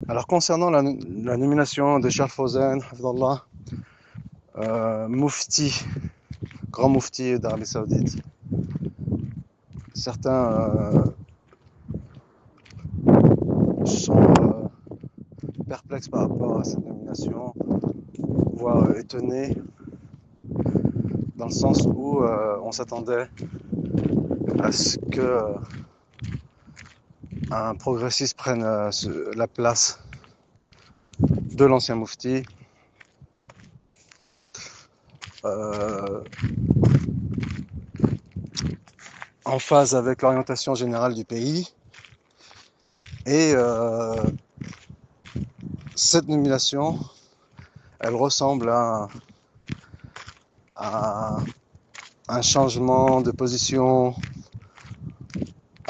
Alors concernant la nomination de Charles Fawzan, Hafidallah, Mufti, grand Mufti d'Arabie Saoudite, certains sont perplexes par rapport à cette nomination, voire étonnés, dans le sens où on s'attendait à ce que un progressiste prenne la place de l'ancien Mufti. En phase avec l'orientation générale du pays. Et cette nomination, elle ressemble à un changement de position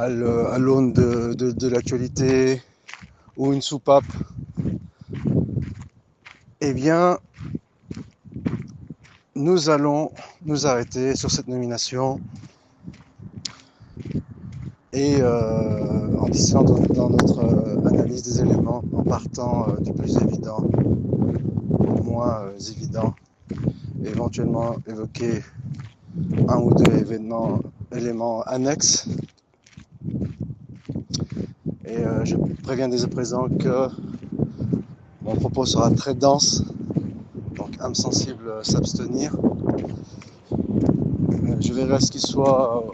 à l'aune de l'actualité ou une soupape. Eh bien, nous allons nous arrêter sur cette nomination et en disant dans notre analyse des éléments, en partant du plus évident au moins évident, et éventuellement évoquer un ou deux éléments annexes. Et je préviens dès à présent que mon propos sera très dense, donc âme sensible s'abstenir. Je verrai à ce qu'il soit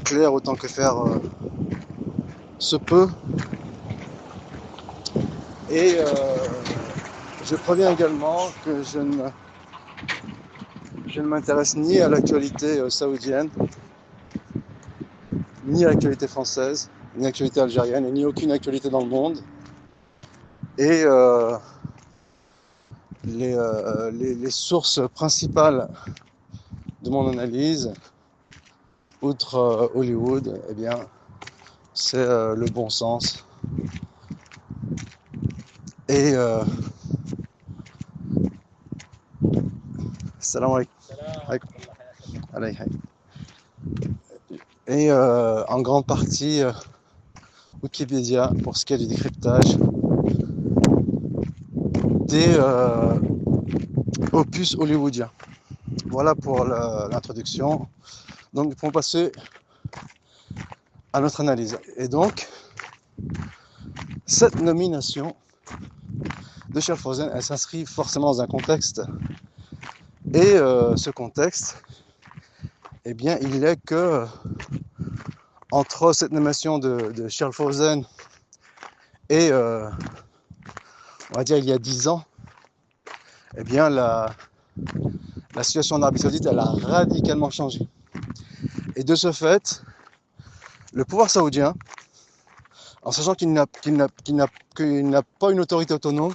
clair autant que faire se peut. Et je préviens également que je ne m'intéresse ni à l'actualité saoudienne, ni à l'actualité française, ni à l'actualité algérienne, et ni aucune actualité dans le monde. Et les sources principales de mon analyse, outre Hollywood, eh bien, c'est le bon sens. Et salam alaikum. Et en grande partie Wikipédia pour ce qui est du décryptage des opus hollywoodiens. Voilà pour l'introduction. Donc, pour passer à notre analyse. Et donc, cette nomination de Charles Fawzan, elle s'inscrit forcément dans un contexte. Et ce contexte, eh bien, il est que entre cette nomination de Charles Fawzan et, on va dire, il y a 10 ans, eh bien, la situation en Arabie Saoudite, elle a radicalement changé. Et de ce fait, le pouvoir saoudien, en sachant qu'il n'a pas une autorité autonome,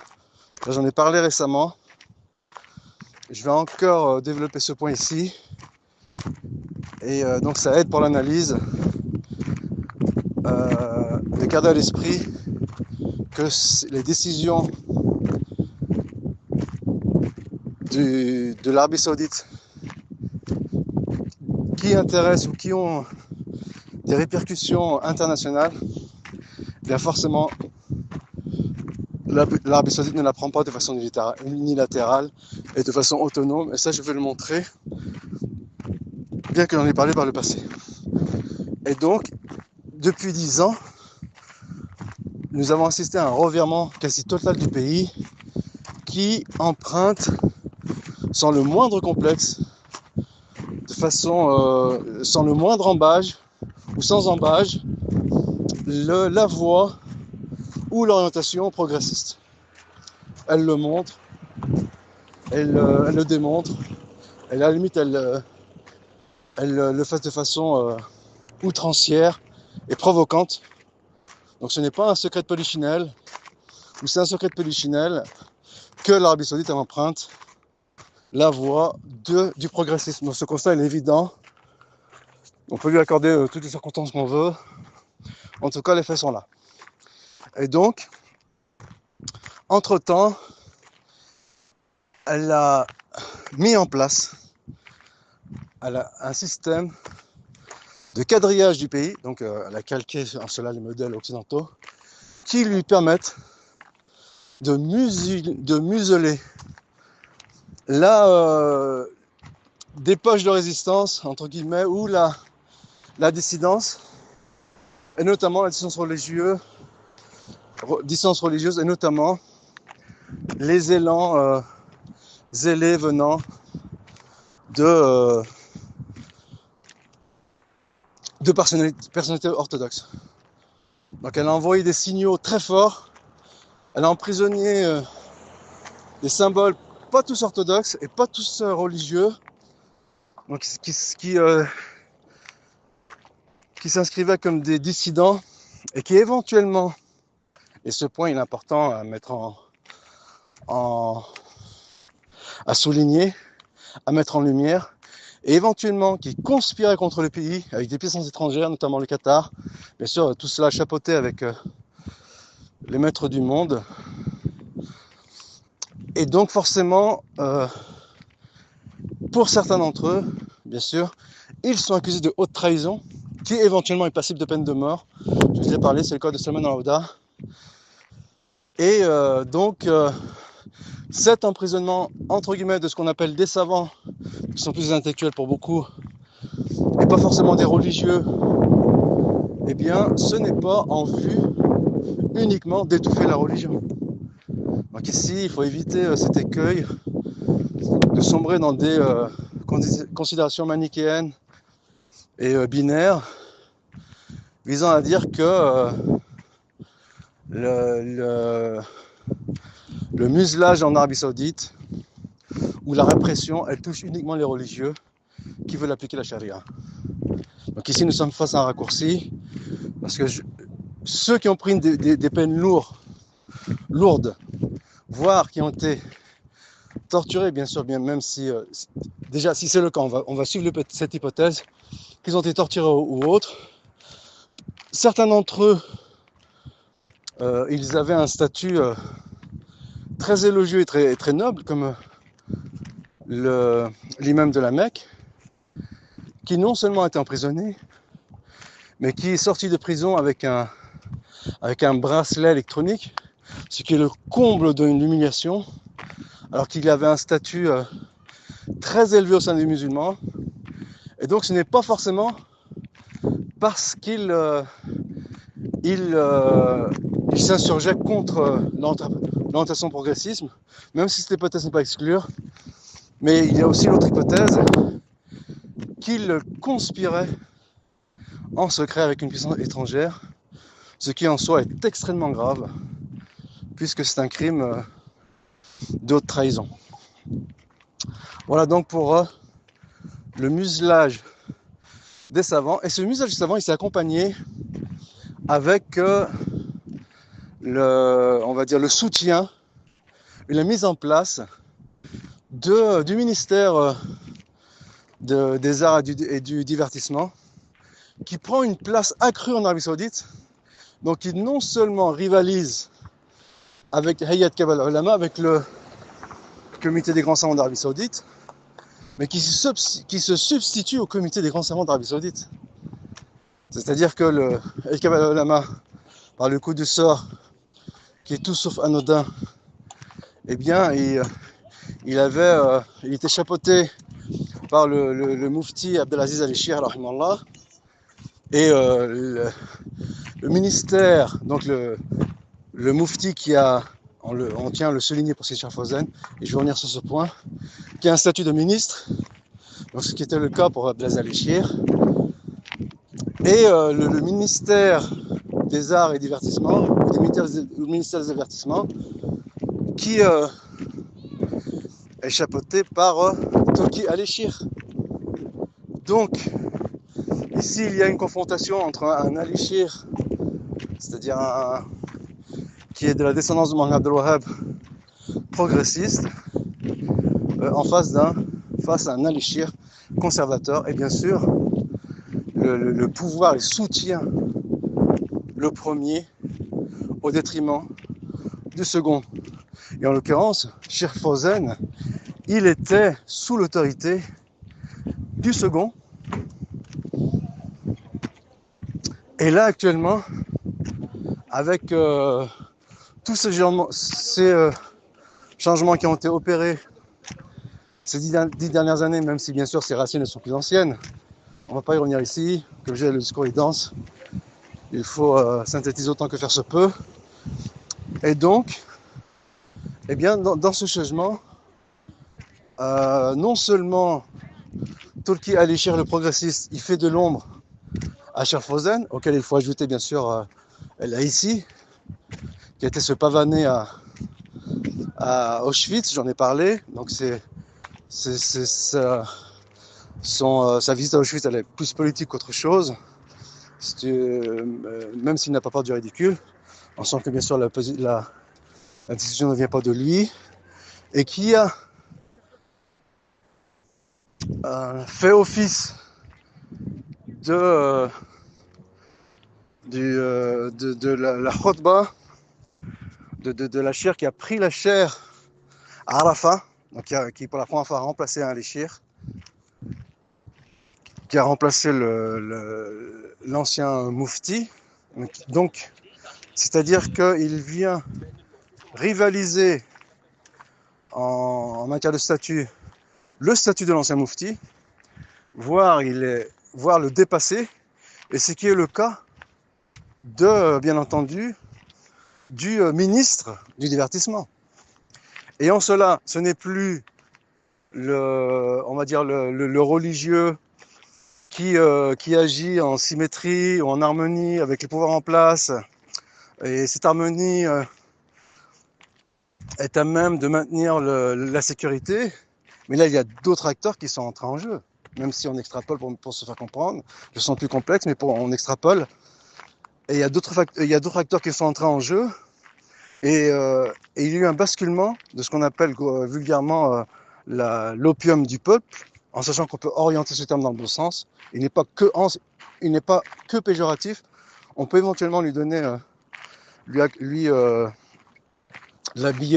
j'en ai parlé récemment, je vais encore développer ce point ici, et donc ça aide pour l'analyse de garder à l'esprit que les décisions de l'Arabie Saoudite qui intéressent ou qui ont des répercussions internationales, bien forcément l'Arabie Saoudite ne la prend pas de façon unilatérale et de façon autonome, et ça je vais le montrer, bien que j'en ai parlé par le passé. Et donc, depuis 10 ans, nous avons assisté à un revirement quasi total du pays qui emprunte sans le moindre complexe, de façon sans le moindre embâge ou sans embâge, la voie ou l'orientation progressiste. Elle le montre, elle le démontre, et à la limite elle le fait de façon outrancière et provocante. Donc ce n'est pas un secret de polichinelle, ou c'est un secret de polichinelle que l'Arabie Saoudite emprunte la voie du progressisme. Donc ce constat est évident. On peut lui accorder toutes les circonstances qu'on veut. En tout cas, les faits sont là. Et donc, entre-temps, elle a mis en place un système de quadrillage du pays, donc elle a calqué en cela les modèles occidentaux, qui lui permettent de museler des poches de résistance, entre guillemets, ou la dissidence, et notamment la dissidence religieuse, et notamment les élans zélés venant de personnalités orthodoxes. Donc elle a envoyé des signaux très forts, elle a emprisonné des symboles pas tous orthodoxes et pas tous religieux, donc qui s'inscrivaient comme des dissidents et qui éventuellement, et ce point il est important à mettre à souligner, à mettre en lumière, et éventuellement qui conspiraient contre le pays avec des puissances étrangères, notamment le Qatar, bien sûr tout cela chapeauté avec les maîtres du monde. Et donc forcément, pour certains d'entre eux, bien sûr, ils sont accusés de haute trahison, qui éventuellement est passible de peine de mort. Je vous ai parlé, c'est le cas de Salman al-Auda. Et donc, cet emprisonnement, entre guillemets, de ce qu'on appelle des savants, qui sont plus intellectuels pour beaucoup, et pas forcément des religieux, eh bien, ce n'est pas en vue uniquement d'étouffer la religion. Donc ici, il faut éviter cet écueil de sombrer dans des considérations manichéennes et binaires, visant à dire que le muselage en Arabie Saoudite ou la répression, elle touche uniquement les religieux qui veulent appliquer la charia. Donc ici, nous sommes face à un raccourci, parce que ceux qui ont pris des peines lourdes, voire qui ont été torturés, bien sûr, bien même si déjà si c'est le cas, on va suivre cette hypothèse, qu'ils ont été torturés ou autres. Certains d'entre eux, ils avaient un statut très élogieux et très noble, comme l'imam de la Mecque, qui non seulement a été emprisonné, mais qui est sorti de prison avec un bracelet électronique, ce qui est le comble d'une humiliation, alors qu'il avait un statut très élevé au sein des musulmans. Et donc ce n'est pas forcément parce qu'il s'insurgeait contre l'orientation progressisme, même si cette hypothèse n'est pas à exclure. Mais il y a aussi l'autre hypothèse qu'il conspirait en secret avec une puissance étrangère, ce qui en soi est extrêmement grave, puisque c'est un crime de haute trahison. Voilà donc pour le muselage des savants. Et ce muselage des savants, il s'est accompagné avec on va dire le soutien et la mise en place du ministère des Arts et du Divertissement, qui prend une place accrue en Arabie Saoudite, donc qui non seulement rivalise avec Hayat Kabbalah Ulama, avec le comité des grands savants d'Arabie Saoudite, mais qui se substitue au comité des grands savants d'Arabie Saoudite. C'est-à-dire que le Hayat Kabbalah Ulama, par le coup du sort, qui est tout sauf anodin, eh bien, il était chapeauté par le Mufti Abdelaziz Al-Shir, et le ministère, donc le Mufti qui a, on tient à le souligner pour Cheikh Fawzan, et je vais revenir sur ce point, qui a un statut de ministre, donc ce qui était le cas pour Abdelaziz Al-Shir, et le ministère des Arts et Divertissements, le ministère des Divertissements, qui est chapeauté par Toki Al-Shir. Donc, ici, il y a une confrontation entre un Al-Shir, c'est-à-dire qui est de la descendance de Mohamed Abdel Wahhab, progressiste, face à un Al-Shir conservateur. Et bien sûr, le pouvoir, il soutient le premier au détriment du second. Et en l'occurrence, Cheikh Fawzan, il était sous l'autorité du second. Et là, actuellement, avec tous ces changements qui ont été opérés ces 10 dernières années, même si bien sûr ces racines sont plus anciennes. On ne va pas y revenir ici, comme j'ai le discours est dense, il faut synthétiser autant que faire se peut. Et donc, eh bien, dans ce changement, non seulement Turki Alişer le progressiste, il fait de l'ombre à Schaffhausen, auquel il faut ajouter bien sûr Laïci, qui a été se pavaner à Auschwitz, j'en ai parlé. Donc sa visite à Auschwitz, elle est plus politique qu'autre chose. Même s'il n'a pas peur du ridicule, on sent que bien sûr la décision ne vient pas de lui, et qui a fait office de la khotba, de la chair, qui a pris la chair à Arafat, donc qui pour la première fois a remplacé un Léchir, qui a remplacé l'ancien Moufti. Donc, c'est-à-dire qu'il vient rivaliser en matière de statut le statut de l'ancien Moufti, voire le dépasser, et ce qui est le cas de, bien entendu, du ministre du divertissement. Et en cela, ce n'est plus on va dire le religieux qui agit en symétrie ou en harmonie avec les pouvoirs en place. Et cette harmonie est à même de maintenir la sécurité. Mais là, il y a d'autres acteurs qui sont entrés en jeu. Même si on extrapole pour se faire comprendre, ils sont plus complexes, mais on extrapole. Et il y a d'autres acteurs qui sont entrés en jeu. Et il y a eu un basculement de ce qu'on appelle vulgairement l'opium du peuple, en sachant qu'on peut orienter ce terme dans le bon sens. Il n'est pas que péjoratif. On peut éventuellement lui donner, l'habiller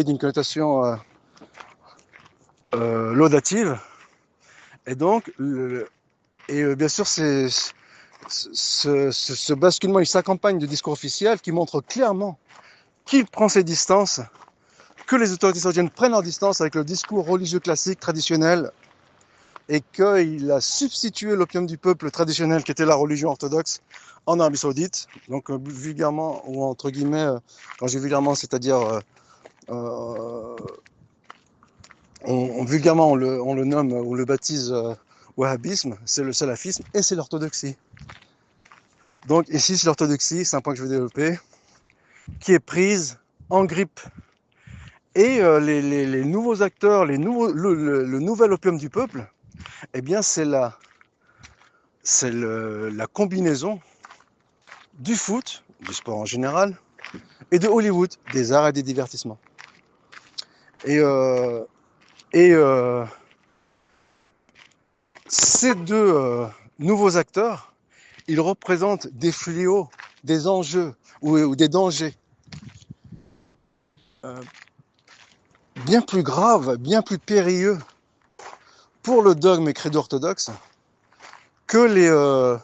d'une connotation laudative. Et donc, bien sûr, ce basculement, il s'accompagne de discours officiels qui montrent clairement qu'il prend ses distances, que les autorités saoudiennes prennent leurs distances avec le discours religieux classique, traditionnel, et qu'il a substitué l'opium du peuple traditionnel, qui était la religion orthodoxe, en Arabie Saoudite. Donc, vulgairement, ou entre guillemets, quand j'ai vulgairement, c'est-à-dire, vulgairement, on le nomme, on le baptise wahhabisme, c'est le salafisme, et c'est l'orthodoxie. Donc, ici, c'est l'orthodoxie, c'est un point que je vais développer, qui est prise en grippe. Et les nouveaux acteurs, le nouvel opium du peuple, eh bien c'est la combinaison du foot, du sport en général, et de Hollywood, des arts et des divertissements. Et ces deux nouveaux acteurs, ils représentent des fléaux, des enjeux ou des dangers bien plus graves, bien plus périlleux pour le dogme et credo orthodoxe que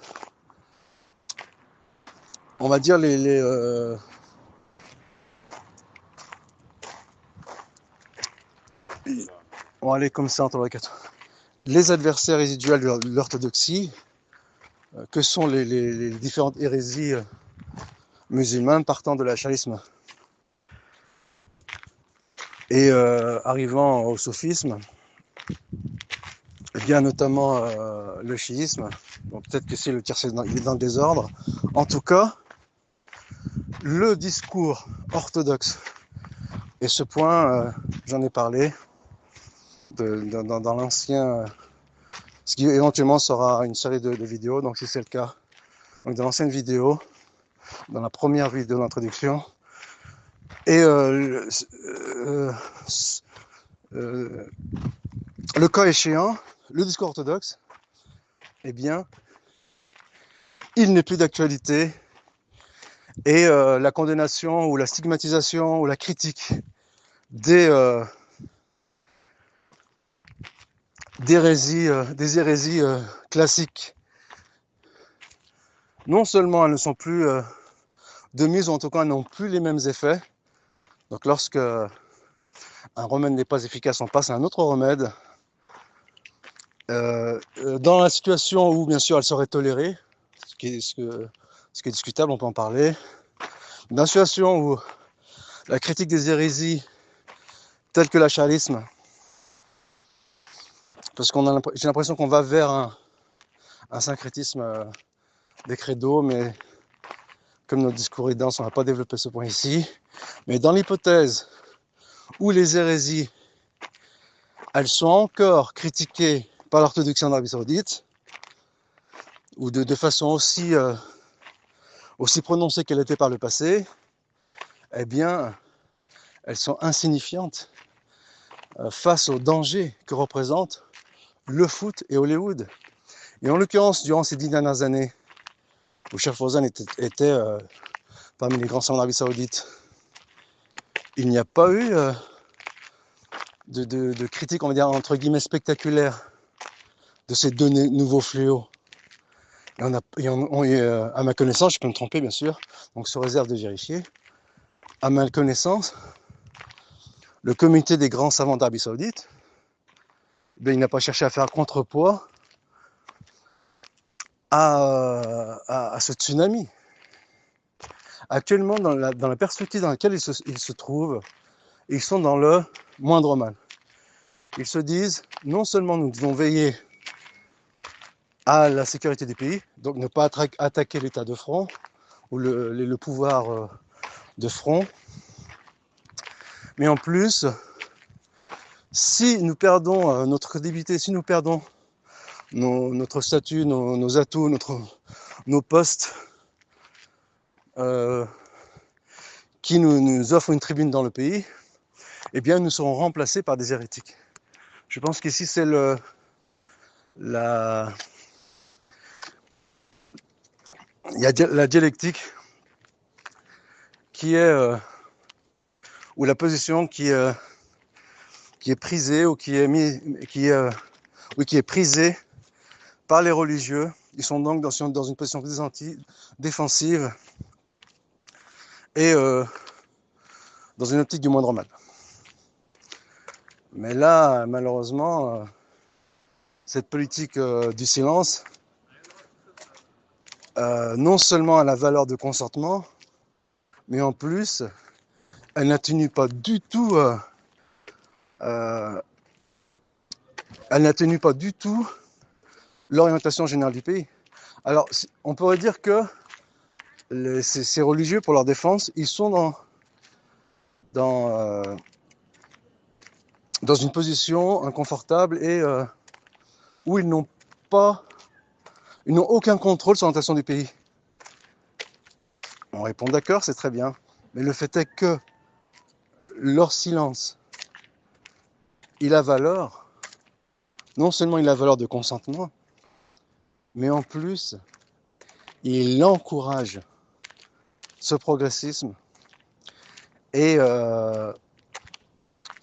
on va dire on va aller comme ça entre les adversaires résiduels de l'orthodoxie, que sont les différentes hérésies musulmanes partant de l'acharisme et arrivant au soufisme, il y a notamment le chiisme. Bon, peut-être que si le tir il est dans le désordre. En tout cas, le discours orthodoxe, et ce point, j'en ai parlé dans l'ancien, ce qui éventuellement sera une série de vidéos, donc si c'est le cas. Donc dans l'ancienne vidéo, dans la première vidéo d'introduction, et le cas échéant, le discours orthodoxe, eh bien, il n'est plus d'actualité, et la condamnation ou la stigmatisation ou la critique des hérésies classiques, non seulement elles ne sont plus de mise, ou en tout cas n'ont plus les mêmes effets. Donc lorsque un remède n'est pas efficace, on passe à un autre remède. Dans la situation où, bien sûr, elle serait tolérée, ce qui est discutable, on peut en parler. Dans la situation où la critique des hérésies, telles que l'achalysme, parce que j'ai l'impression qu'on va vers un syncrétisme des credos, mais comme notre discours est dense, on ne va pas développer ce point ici. Mais dans l'hypothèse où les hérésies, elles sont encore critiquées par l'orthodoxie en Arabie Saoudite, ou de façon aussi prononcée qu'elle était par le passé, eh bien, elles sont insignifiantes face au danger que représente le foot et Hollywood. Et en l'occurrence, durant ces 10 dernières années, où Cheikh Fawzan était parmi les grands savants d'Arabie Saoudite, il n'y a pas eu de critique, on va dire, entre guillemets, spectaculaire de ces deux nouveaux fléaux. Et à ma connaissance, je peux me tromper bien sûr, donc sous réserve de vérifier, à ma connaissance, le comité des grands savants d'Arabie Saoudite, il n'a pas cherché à faire contrepoids à ce tsunami. Actuellement, dans la perspective dans laquelle ils se trouvent, ils sont dans le moindre mal. Ils se disent, non seulement nous devons veiller à la sécurité du pays, donc ne pas attaquer l'état de front ou le pouvoir de front, mais en plus, si nous perdons notre crédibilité, si nous perdons notre statut, nos atouts, nos postes qui nous offrent une tribune dans le pays, eh bien nous serons remplacés par des hérétiques. Je pense qu'ici c'est il y a la dialectique qui est ou la position qui est prisée ou qui est prisée par les religieux. Ils sont donc dans une position défensive et dans une optique du moindre mal. Mais là, malheureusement, cette politique du silence, non seulement a la valeur de consentement, mais en plus, elle n'atténue pas du tout, l'orientation générale du pays. Alors, on pourrait dire que ces religieux, pour leur défense, ils sont dans une position inconfortable et où ils n'ont aucun contrôle sur l'orientation du pays. On répond d'accord, c'est très bien. Mais le fait est que leur silence, il a valeur, non seulement il a valeur de consentement, mais en plus, il encourage ce progressisme. Et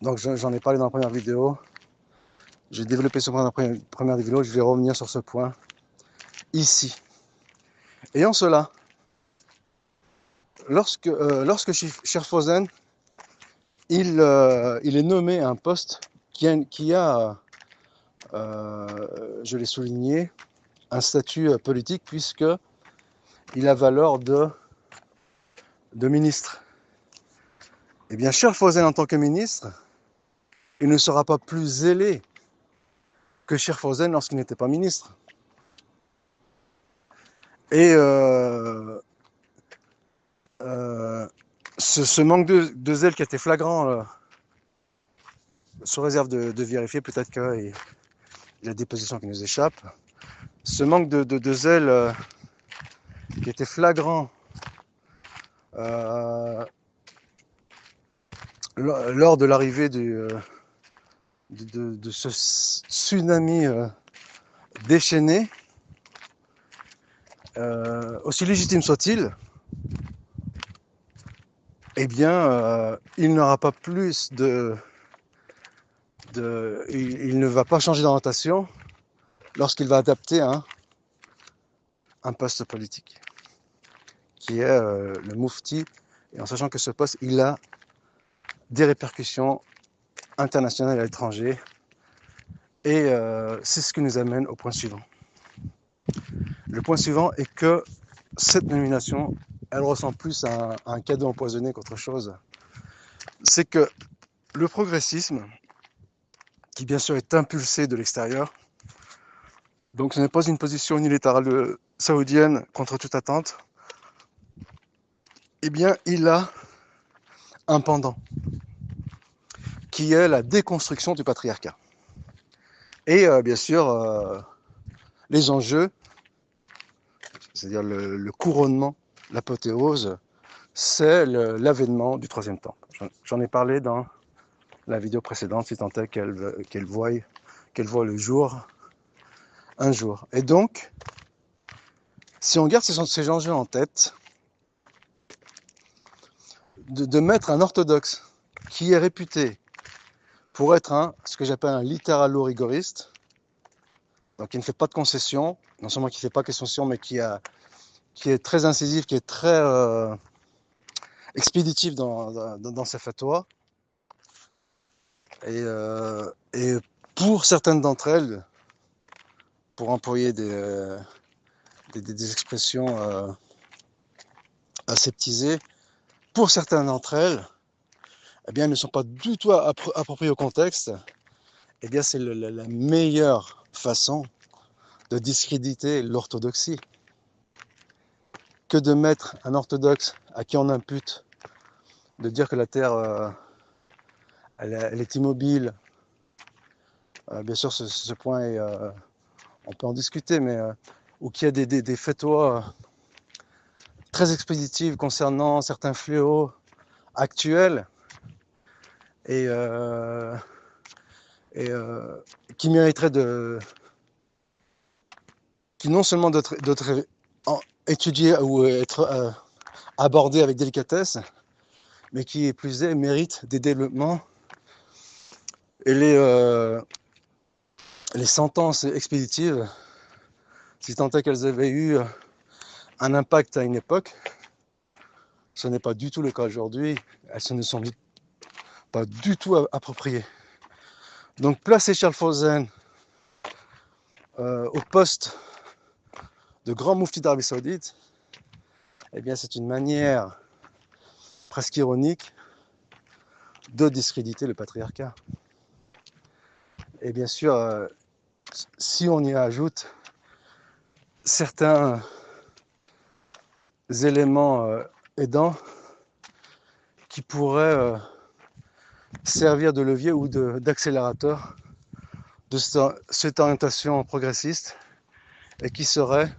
donc j'en ai parlé dans la première vidéo. J'ai développé ce point dans la première vidéo. Je vais revenir sur ce point ici. Et en cela, lorsque Cheikh Fawzan, il est nommé à un poste qui a je l'ai souligné, un statut politique puisqu'il a valeur de ministre. Eh bien, Cheikh Fawzan en tant que ministre, il ne sera pas plus zélé que Cheikh Fawzan lorsqu'il n'était pas ministre. Et ce manque de zèle qui a été flagrant, sous réserve de vérifier, peut-être qu'il y a des positions qui nous échappent. Ce manque de zèle qui était flagrant lors de l'arrivée de ce tsunami déchaîné, aussi légitime soit-il, eh bien, il n'aura pas plus il ne va pas changer d'orientation lorsqu'il va adapter un poste politique qui est le Mufti, et en sachant que ce poste, il a des répercussions internationales à l'étranger. Et c'est ce qui nous amène au point suivant. Le point suivant est que cette nomination, elle ressemble plus à un cadeau empoisonné qu'autre chose. C'est que le progressisme, qui bien sûr est impulsé de l'extérieur, donc ce n'est pas une position unilatérale saoudienne contre toute attente, eh bien il a un pendant, qui est la déconstruction du patriarcat. Et bien sûr, les enjeux, c'est-à-dire le couronnement, l'apothéose, c'est l'avènement du troisième temple. J'en ai parlé dans la vidéo précédente, si tant est qu'elle voie le jour un jour. Et donc, si on garde ces enjeux en tête, de mettre un orthodoxe qui est réputé pour être ce que j'appelle un littéralo-rigoriste, donc qui ne fait pas de concessions, non seulement qui ne fait pas de concessions, mais qui est très incisif, qui est très expéditif dans ses fatwas. Et pour certaines d'entre elles, pour employer des expressions aseptisées, pour certaines d'entre elles, eh bien, elles ne sont pas du tout appropriées au contexte. Eh bien, c'est la meilleure façon de discréditer l'orthodoxie que de mettre un orthodoxe à qui on impute de dire que la Terre elle est immobile. Bien sûr, ce point est, on peut en discuter, mais ou qu'il y a des fatwas très expéditives concernant certains fléaux actuels et qui mériteraient qui non seulement d'être étudiés ou être abordés avec délicatesse, mais qui plus est méritent des développements. Et les sentences expéditives, si tant est qu'elles avaient eu un impact à une époque, ce n'est pas du tout le cas aujourd'hui. Elles ne sont pas du tout appropriées. Donc placer Charles Fawzan au poste de grand moufti d'Arabie Saoudite, eh bien c'est une manière presque ironique de discréditer le patriarcat. Et bien sûr, si on y ajoute certains éléments aidants qui pourraient servir de levier ou d'accélérateur de cette orientation progressiste, et qui serait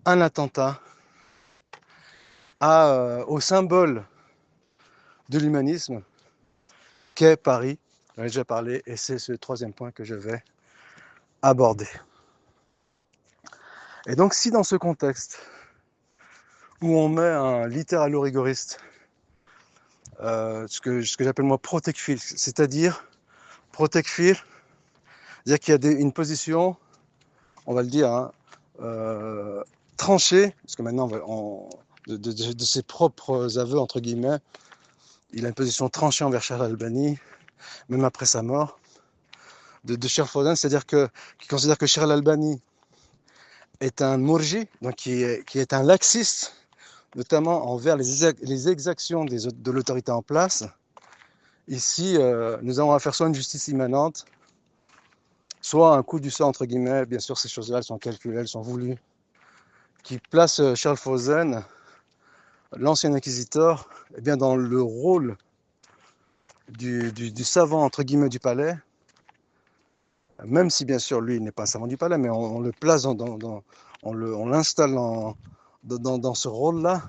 un attentat au symbole de l'humanisme qu'est Paris. J'en ai déjà parlé, et c'est ce troisième point que je vais aborder. Et donc, si dans ce contexte où on met un littéralo-rigoriste, ce que j'appelle moi protekfir, c'est-à-dire protekfir, c'est-à-dire qu'il y a une position, on va le dire, hein, tranchée, parce que maintenant, de ses propres aveux, entre guillemets, il a une position tranchée envers Charles Albani, même après sa mort, de Charles Fawzan, c'est-à-dire qu'il considère que Charles Albani est un mourji, donc qui est un laxiste, notamment envers les exactions de l'autorité en place. Ici, nous avons affaire soit à une justice immanente, soit un coup du sort, entre guillemets. Bien sûr, ces choses-là, elles sont calculées, elles sont voulues, qui place Charles Fawzan, l'ancien inquisiteur, eh bien, dans le rôle du savant, entre guillemets, du palais, même si, bien sûr, lui, il n'est pas un savant du palais, mais on le place, on l'installe dans ce rôle-là,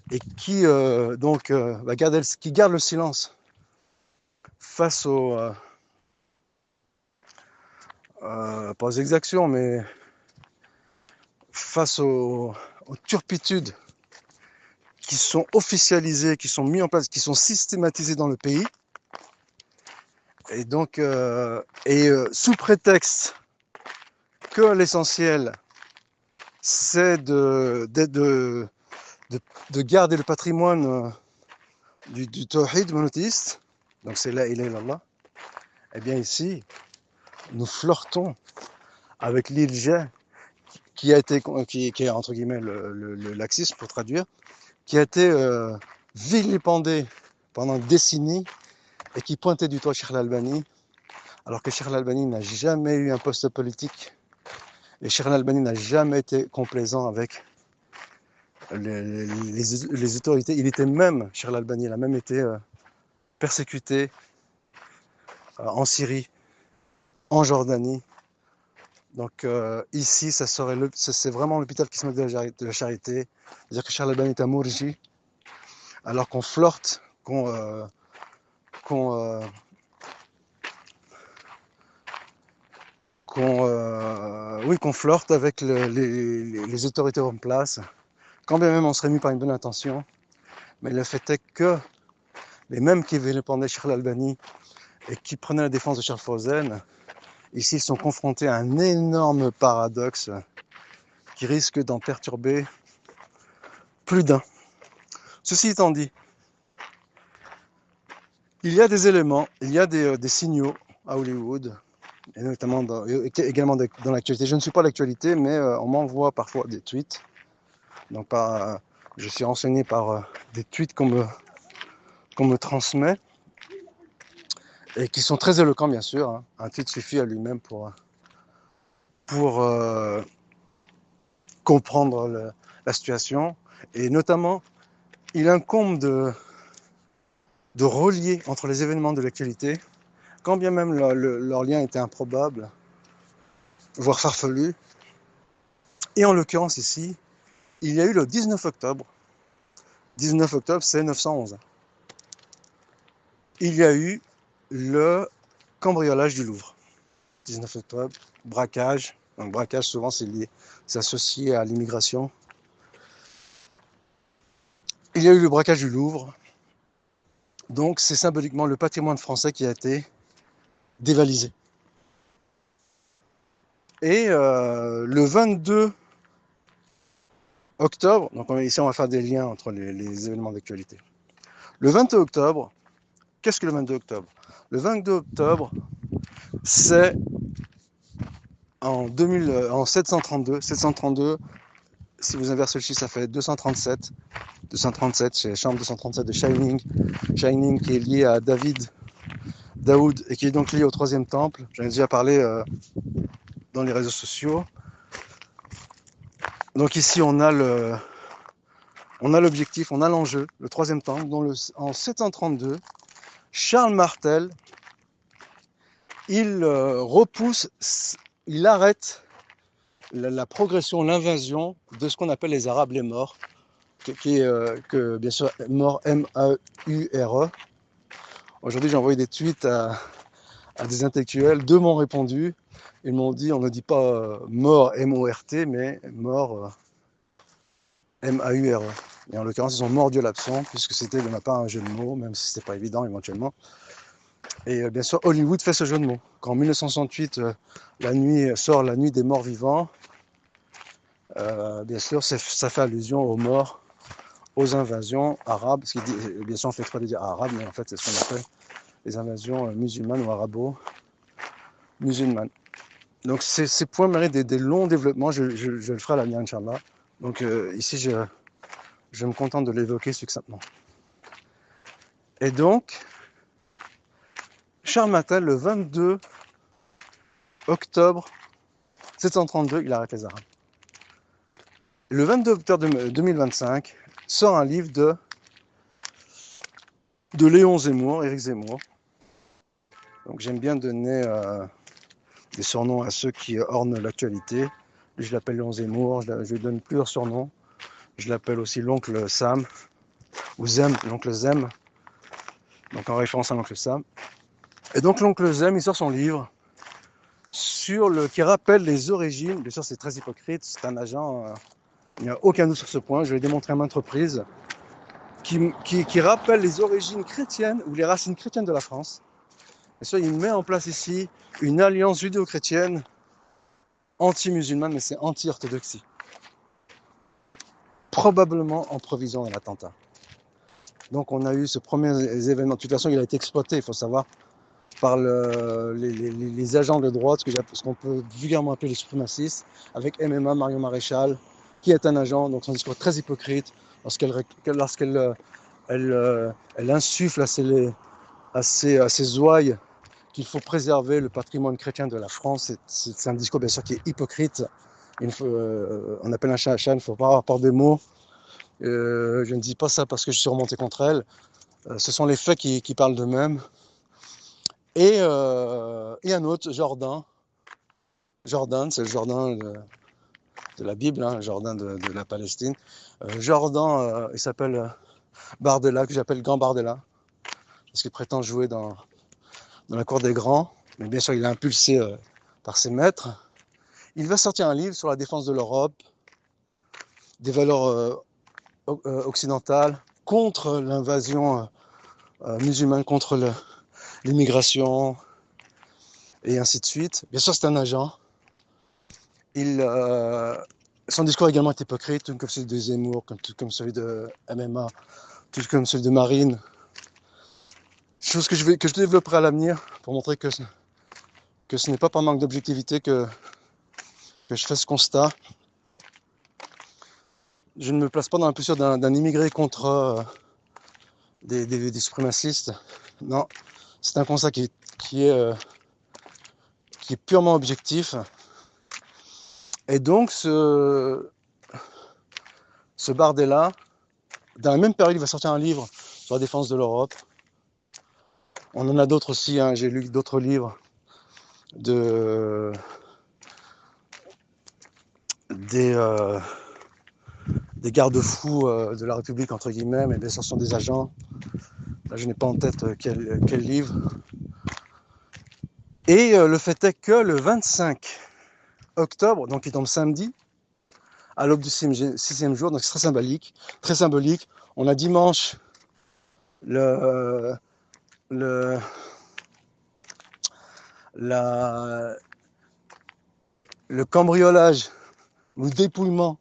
et qui, qui garde le silence face pas aux exactions, mais face aux turpitudes qui sont officialisées, qui sont mises en place, qui sont systématisées dans le pays. Et donc, sous prétexte que l'essentiel c'est de garder le patrimoine du tawhid monothéiste, donc c'est la ilaha illallah. Eh bien ici, nous flirtons avec l'île Jet, qui est entre guillemets le laxisme pour traduire, qui a été vilipendé pendant des décennies et qui pointait du doigt Cheikh Al-Albani, alors que Cheikh Al-Albani n'a jamais eu un poste politique et Cheikh Al-Albani n'a jamais été complaisant avec les autorités. Il était même, Cheikh Al-Albani, il a même été persécuté en Syrie, en Jordanie. Donc ici, c'est vraiment l'hôpital qui se moque de la charité. C'est-à-dire que Cheikh Al-Albani est un mourji, alors qu'on flirte, qu'on flirte avec les autorités en place, quand bien même on serait mis par une bonne intention. Mais le fait est que les mêmes qui vilipendent Cheikh Al-Albani et qui prenaient la défense de Charles Fawzan, ici ils sont confrontés à un énorme paradoxe qui risque d'en perturber plus d'un. Ceci étant dit, il y a des éléments, il y a des signaux à Hollywood, et notamment également dans l'actualité. Je ne suis pas l'actualité, mais on m'envoie parfois des tweets. Donc je suis renseigné par des tweets qu'on me transmet et qui sont très éloquents, bien sûr. Hein. Un tweet suffit à lui-même pour comprendre la situation. Et notamment, il incombe de relier entre les événements de l'actualité, quand bien même leur lien était improbable, voire farfelu. Et en l'occurrence ici, il y a eu le 19 octobre. 19 octobre, c'est 911. Il y a eu le cambriolage du Louvre. 19 octobre, braquage. Donc braquage, souvent, c'est associé à l'immigration. Il y a eu le braquage du Louvre. Donc c'est symboliquement le patrimoine français qui a été dévalisé. Et le 22 octobre, donc ici on va faire des liens entre les événements d'actualité. Le 22 octobre, qu'est-ce que le 22 octobre? Le 22 octobre, c'est en 732. 732, si vous inversez le chiffre, ça fait 237. 237, c'est la chambre 237 de Shining. Shining qui est lié à Daoud, et qui est donc lié au troisième temple. J'en ai déjà parlé dans les réseaux sociaux. Donc ici, on a l'objectif, on a l'enjeu, le troisième temple, dont en 732, Charles Martel, il repousse, il arrête la progression, l'invasion de ce qu'on appelle les Arabes les morts, que bien sûr, mort M-A-U-R-E. Aujourd'hui, j'ai envoyé des tweets à des intellectuels, deux m'ont répondu, ils m'ont dit, on ne dit pas mort M-O-R-T, mais mort M-A-U-R-E. Et en l'occurrence, ils ont mordu l'absent, puisque c'était de ma part un jeu de mots, même si c'était pas évident éventuellement. Et bien sûr, Hollywood fait ce jeu de mots. Quand en 1968, la nuit sort La Nuit des Morts Vivants, bien sûr, ça fait allusion aux morts, aux invasions arabes, ce qui dit, bien sûr, on fait exprès de dire arabe, mais en fait, c'est ce qu'on appelle les invasions musulmanes ou arabo-musulmanes. Donc, ces points méritent des longs développements. Je le ferai à l'avenir, Inch'Allah. Donc, ici, je me contente de l'évoquer succinctement. Et donc, Charles Martel, le 22 octobre 732, il arrête les Arabes. Le 22 octobre 2025, sort un livre de Léon Zemmour, Éric Zemmour. Donc j'aime bien donner des surnoms à ceux qui ornent l'actualité. Je l'appelle Léon Zemmour, je lui donne plusieurs surnoms. Je l'appelle aussi l'oncle Sam, ou Zem, l'oncle Zem, donc en référence à l'oncle Sam. Et donc l'oncle Zem, il sort son livre qui rappelle les origines. Bien sûr, c'est très hypocrite, c'est un agent, il n'y a aucun doute sur ce point, je l'ai démontré à maintes reprises, qui rappelle les origines chrétiennes ou les racines chrétiennes de la France. Et ça, il met en place ici une alliance judéo-chrétienne anti-musulmane, mais c'est anti-orthodoxie. probablement en provision à l'attentat. Donc on a eu ce premier événement. De toute façon, il a été exploité, il faut savoir, par les agents de droite, ce qu'on peut vulgairement appeler les suprémacistes, avec MMA, Marion Maréchal, qui est un agent, donc son discours très hypocrite, lorsqu'elle elle insuffle à ses ouailles qu'il faut préserver le patrimoine chrétien de la France. C'est un discours bien sûr qui est hypocrite. On appelle un chat, il ne faut pas avoir peur des mots. Je ne dis pas ça parce que je suis remonté contre elle. Ce sont les faits qui parlent d'eux-mêmes. Et un autre, Jordan. Jordan, c'est le Jordan de la Bible, hein, Jordan de la Palestine. Jordan, il s'appelle Bardella, que j'appelle Grand Bardella, parce qu'il prétend jouer dans la cour des grands. Mais bien sûr, il est impulsé par ses maîtres. Il va sortir un livre sur la défense de l'Europe, des valeurs occidentales, contre l'invasion musulmane, contre l'immigration, et ainsi de suite. Bien sûr, c'est un agent. Son discours également est hypocrite, tout comme celui de Zemmour, tout comme celui de MMA, tout comme celui de Marine. Chose que je développerai à l'avenir pour montrer que ce n'est pas par manque d'objectivité que je fais ce constat. Je ne me place pas dans la posture d'un immigré contre des suprémacistes. Non, c'est un constat qui est purement objectif. Et donc, ce Bardella, dans la même période, il va sortir un livre sur la défense de l'Europe. On en a d'autres aussi, hein. J'ai lu d'autres livres des garde-fous de la République, entre guillemets, mais bien sûr, ce sont des agents. Là, je n'ai pas en tête quel livre. Et le fait est que le 25 octobre, donc qui tombe samedi, à l'aube du 6e jour, donc c'est très symbolique. On a dimanche le cambriolage ou le dépouillement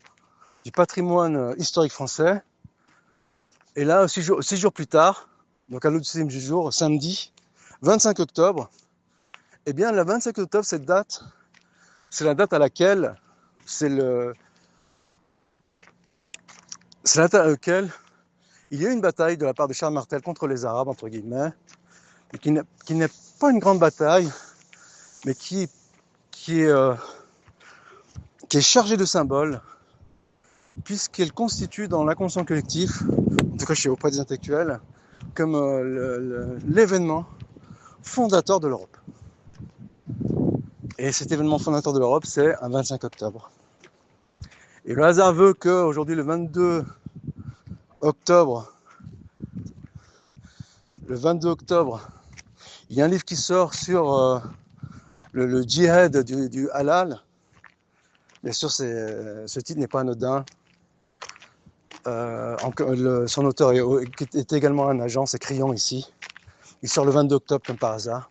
du patrimoine historique français. Et là, 6 jours plus tard, donc à l'aube du 6e jour, samedi, 25 octobre, eh bien, le 25 octobre, cette date, c'est la date à laquelle il y a eu une bataille de la part de Charles Martel contre les Arabes, entre guillemets, et qui n'est pas une grande bataille, mais qui est chargée de symboles, puisqu'elle constitue dans l'inconscient collectif, en tout cas auprès des intellectuels, comme l'événement fondateur de l'Europe. Et cet événement fondateur de l'Europe, c'est un 25 octobre. Et le hasard veut qu'aujourd'hui, le 22 octobre, il y a un livre qui sort sur le djihad du halal. Bien sûr, ce titre n'est pas anodin. Son auteur est également un agent, c'est Crillon ici. Il sort le 22 octobre comme par hasard.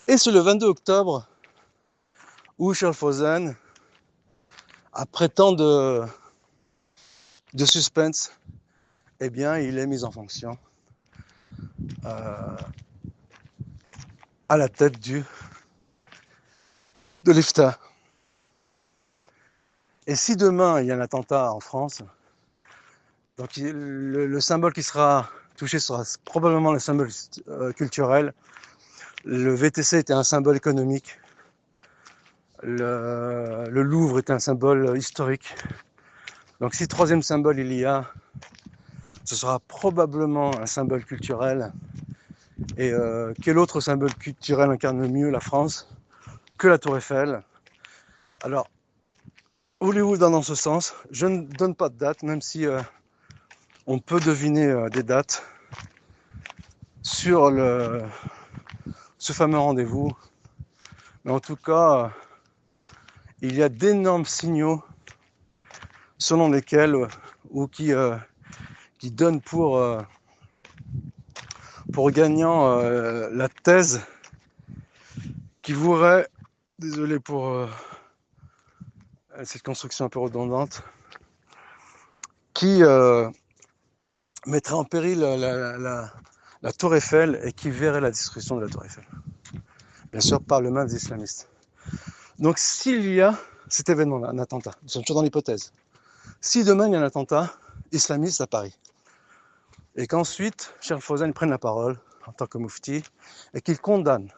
Et c'est le 22 octobre où Schaffhausen, après tant de suspense, eh bien, il est mis en fonction à la tête de l'IFTA. Et si demain il y a un attentat en France, donc le symbole qui sera touché sera probablement le symbole culturel. Le VTC était un symbole économique. Le Louvre est un symbole historique. Donc si troisième symbole il y a, ce sera probablement un symbole culturel. Et quel autre symbole culturel incarne le mieux la France que la Tour Eiffel? Alors, Hollywood va dans ce sens. Je ne donne pas de date, même si on peut deviner des dates sur ce fameux rendez-vous. Mais en tout cas, il y a d'énormes signaux selon lesquels ou qui donnent pour gagnant la thèse qui voudrait, désolé pour cette construction un peu redondante, qui mettrait en péril la tour Eiffel et qui verrait la destruction de la tour Eiffel. Bien sûr, par le main des islamistes. Donc s'il y a cet événement-là, un attentat, nous sommes toujours dans l'hypothèse, si demain il y a un attentat islamiste à Paris, et qu'ensuite Cheikh Fawzan prenne la parole en tant que moufti, et qu'il condamne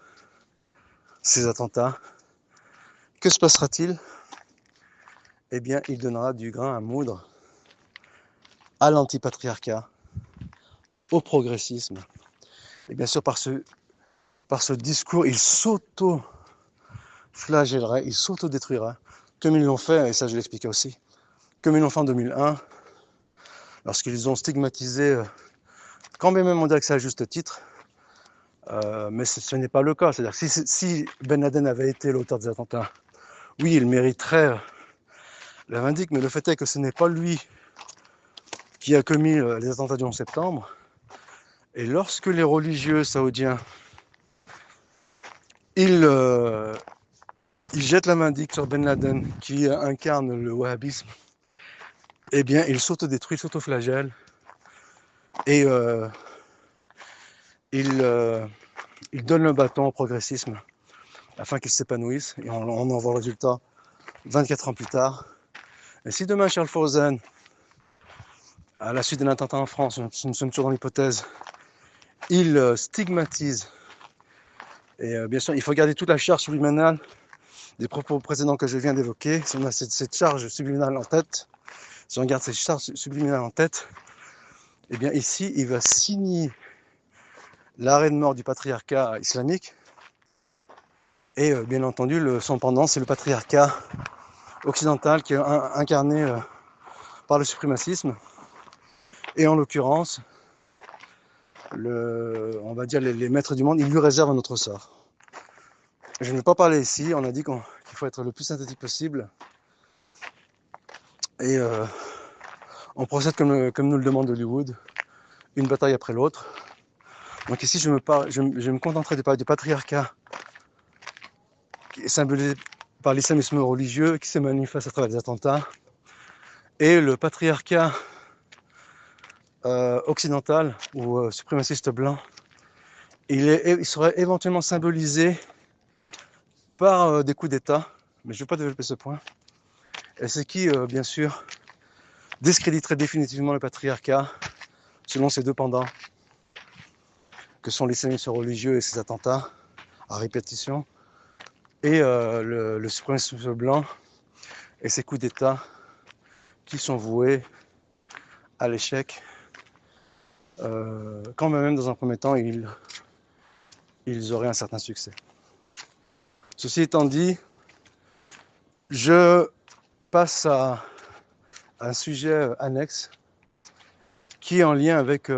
ces attentats, que se passera-t-il? Eh bien, il donnera du grain à moudre à l'antipatriarcat, au progressisme. Et bien sûr, par ce discours, il s'auto-flagellerait, il s'auto-détruirait, comme ils l'ont fait, et ça je l'expliquais aussi, comme ils l'ont fait en 2001, lorsqu'ils ont stigmatisé, quand bien même on dirait que c'est à juste titre, mais ce n'est pas le cas. C'est-à-dire que si Ben Laden avait été l'auteur des attentats, oui, il mériterait la vindicte, mais le fait est que ce n'est pas lui qui a commis les attentats du 11 septembre. Et lorsque les religieux saoudiens, ils jettent la vindicte sur Ben Laden, qui incarne le wahhabisme, eh bien, ils s'autodétruisent, s'autoflagellent, et ils donnent le bâton au progressisme afin qu'il s'épanouisse, et on en voit le résultat 24 ans plus tard. Et si demain Charles Fawzan, à la suite d'un attentat en France, nous sommes toujours dans l'hypothèse, il stigmatise, et bien sûr il faut garder toute la charge subliminale des propos précédents que je viens d'évoquer, si on a cette charge subliminale en tête, si on garde cette charge subliminale en tête, et bien ici il va signer l'arrêt de mort du patriarcat islamique. Et bien entendu, son pendant, c'est le patriarcat occidental qui est incarné par le suprémacisme. Et en l'occurrence, on va dire les maîtres du monde, ils lui réservent un autre sort. Je ne vais pas parler ici, on a dit qu'il faut être le plus synthétique possible. Et on procède comme nous le demande Hollywood, une bataille après l'autre. Donc ici, je me contenterai de parler du patriarcat qui est symbolisé par l'islamisme religieux qui se manifeste à travers les attentats, et le patriarcat occidental ou suprémaciste blanc, il serait éventuellement symbolisé par des coups d'État, mais je ne vais pas développer ce point, et ce qui, bien sûr, discréditerait définitivement le patriarcat selon ces deux pendants, que sont l'islamisme religieux et ses attentats à répétition, et le suprémacisme blanc et ses coups d'État qui sont voués à l'échec, quand même dans un premier temps ils auraient un certain succès. Ceci étant dit, je passe à un sujet annexe qui est en lien avec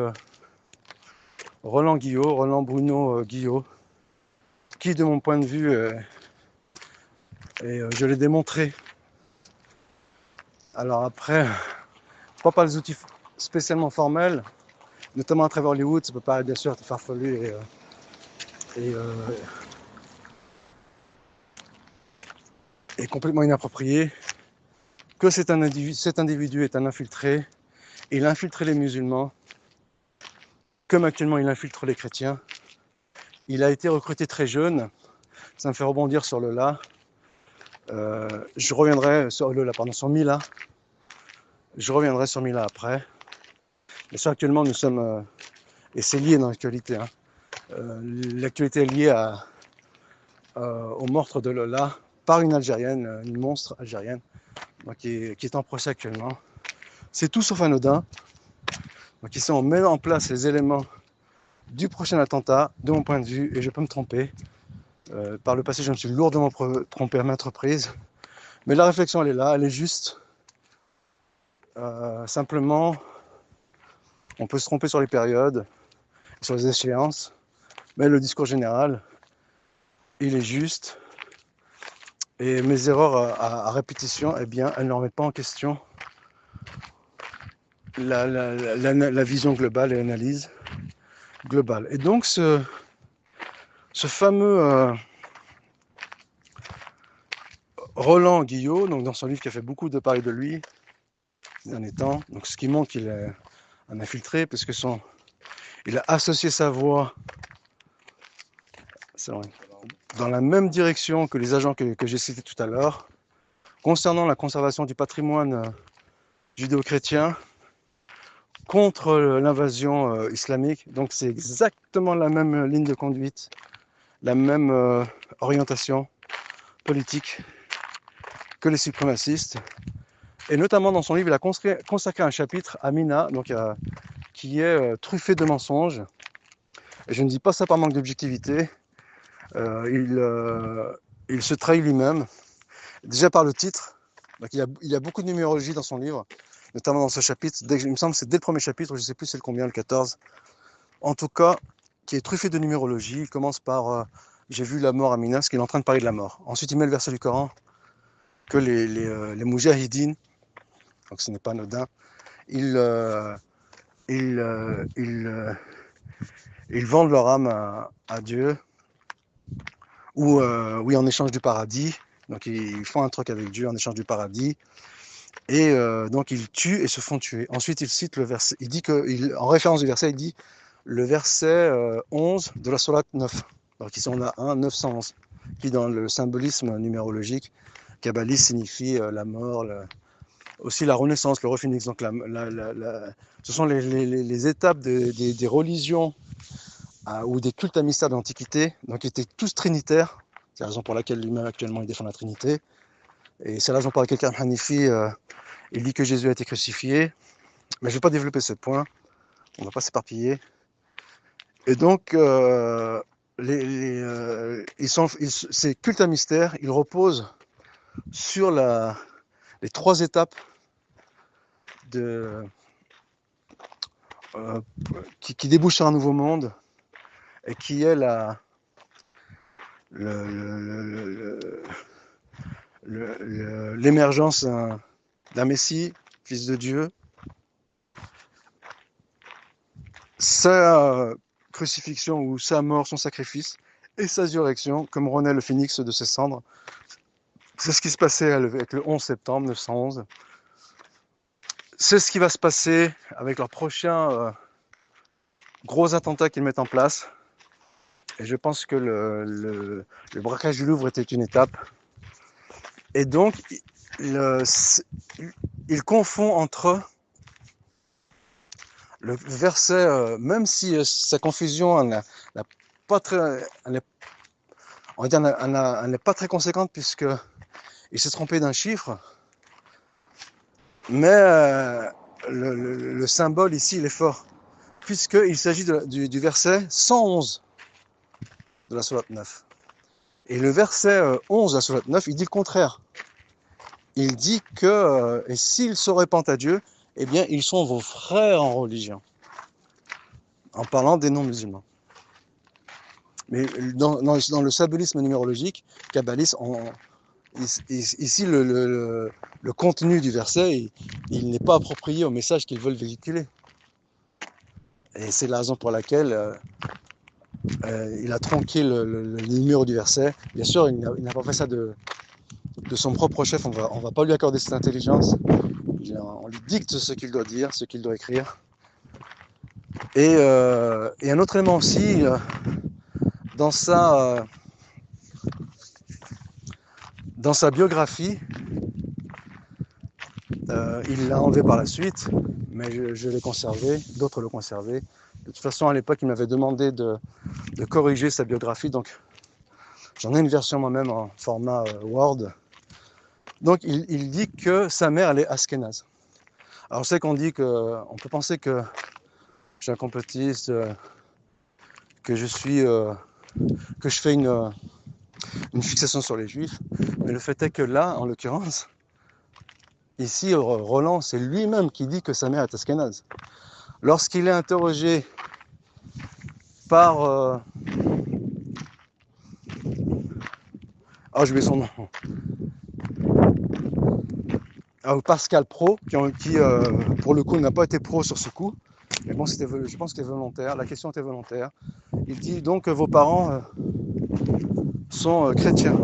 Roland Bruno Guillot, qui de mon point de vue, et je l'ai démontré, alors après, pas par les outils spécialement formels, notamment à travers Hollywood, ça peut paraître bien sûr farfelu et complètement inapproprié, que cet individu est un infiltré. Il a infiltré les musulmans, comme actuellement il infiltre les chrétiens. Il a été recruté très jeune, ça me fait rebondir sur le là. Je reviendrai sur Mila. Je reviendrai sur Mila après. Mais ça, actuellement, nous sommes, et c'est lié dans l'actualité, hein. L'actualité est liée au meurtre de Lola par une Algérienne, une monstre algérienne, donc qui est en procès actuellement. C'est tout sauf anodin. Donc ici, on met en place les éléments du prochain attentat, de mon point de vue, et je peux me tromper. Par le passé, je me suis lourdement trompé à maintes reprises. Mais la réflexion, elle est là, elle est juste. Simplement, on peut se tromper sur les périodes, sur les échéances, mais le discours général, il est juste. Et mes erreurs à répétition, eh bien, elles ne remettent pas en question la vision globale et l'analyse globale. Et donc, ce fameux Roland Guillot, donc dans son livre qui a fait beaucoup de parler de lui, ces derniers temps. Donc, ce qui montre qu'il est un infiltré, parce que il a associé sa voix dans la même direction que les agents que j'ai cités tout à l'heure, concernant la conservation du patrimoine judéo-chrétien contre l'invasion islamique. Donc c'est exactement la même ligne de conduite, la même orientation politique que les suprémacistes. Et notamment dans son livre, il a consacré un chapitre à Mina, donc, qui est truffé de mensonges. Et je ne dis pas ça par manque d'objectivité. Il se trahit lui-même, déjà par le titre. Donc il y a beaucoup de numérologie dans son livre, notamment dans ce chapitre. Il me semble que c'est dès le premier chapitre, je ne sais plus c'est le combien, le 14. En tout cas, qui est truffé de numérologie. Il commence par j'ai vu la mort à Mina, parce qu'il est en train de parler de la mort. Ensuite, il met le verset du Coran que les moujahidines, donc ce n'est pas anodin, ils vendent leur âme à Dieu, ou oui, en échange du paradis. Donc ils font un truc avec Dieu en échange du paradis. Et donc ils tuent et se font tuer. Ensuite, il cite le verset, il dit que, en référence du verset, il dit le verset 11 de la Sourate 9. Donc ici on a 911, qui dans le symbolisme numérologique kabbaliste signifie la mort, aussi la renaissance, le rephénix. Donc ce sont les étapes des religions ou des cultes à mystère de l'Antiquité, donc ils étaient tous trinitaires. C'est la raison pour laquelle lui-même actuellement il défend la Trinité. Et c'est la raison pour laquelle Karl Hanifi il dit que Jésus a été crucifié. Mais je ne vais pas développer ce point, on ne va pas s'éparpiller. Et donc, ces cultes à mystère, ils reposent sur les 3 étapes qui débouchent sur un nouveau monde, et qui est l'émergence d'un Messie, fils de Dieu, sa crucifixion ou sa mort, son sacrifice, et sa résurrection, comme renaît le phénix de ses cendres. C'est ce qui se passait avec le 11 septembre 911. C'est ce qui va se passer avec leur prochain gros attentat qu'ils mettent en place. Et je pense que le braquage du Louvre était une étape. Et donc, il confond entre le verset, même si sa confusion elle n'est pas très conséquente, puisqu'il s'est trompé d'un chiffre, mais le symbole ici, il est fort, puisqu'il s'agit du verset 111 de la Sourate 9. Et le verset 11 de la Sourate 9, il dit le contraire. Il dit que, et s'ils se repentent à Dieu, eh bien, ils sont vos frères en religion, en parlant des non-musulmans. Mais dans le symbolisme numérologique, kabbaliste, ici, le contenu du verset, il n'est pas approprié au message qu'ils veulent véhiculer. Et c'est la raison pour laquelle il a tronqué le numéro du verset. Bien sûr, il n'a pas fait ça de son propre chef. On va pas lui accorder cette intelligence. On lui dicte ce qu'il doit dire, ce qu'il doit écrire. Et un autre élément aussi, dans sa biographie, il l'a enlevé par la suite, mais je l'ai conservé, d'autres l'ont conservé. De toute façon, à l'époque, il m'avait demandé de corriger sa biographie, donc j'en ai une version moi-même en format Word. Donc il dit que sa mère, elle est Ashkénaze. Alors je sais qu'on peut penser que je suis un complotiste, que je fais une fixation sur les juifs, mais le fait est que là, en l'occurrence, ici, Roland, c'est lui-même qui dit que sa mère est ashkénaze. Lorsqu'il est interrogé par... j'ai oublié son nom. Pascal Pro, qui pour le coup, n'a pas été pro sur ce coup. Mais bon, je pense que c'était volontaire. La question était volontaire. Il dit donc que vos parents sont chrétiens.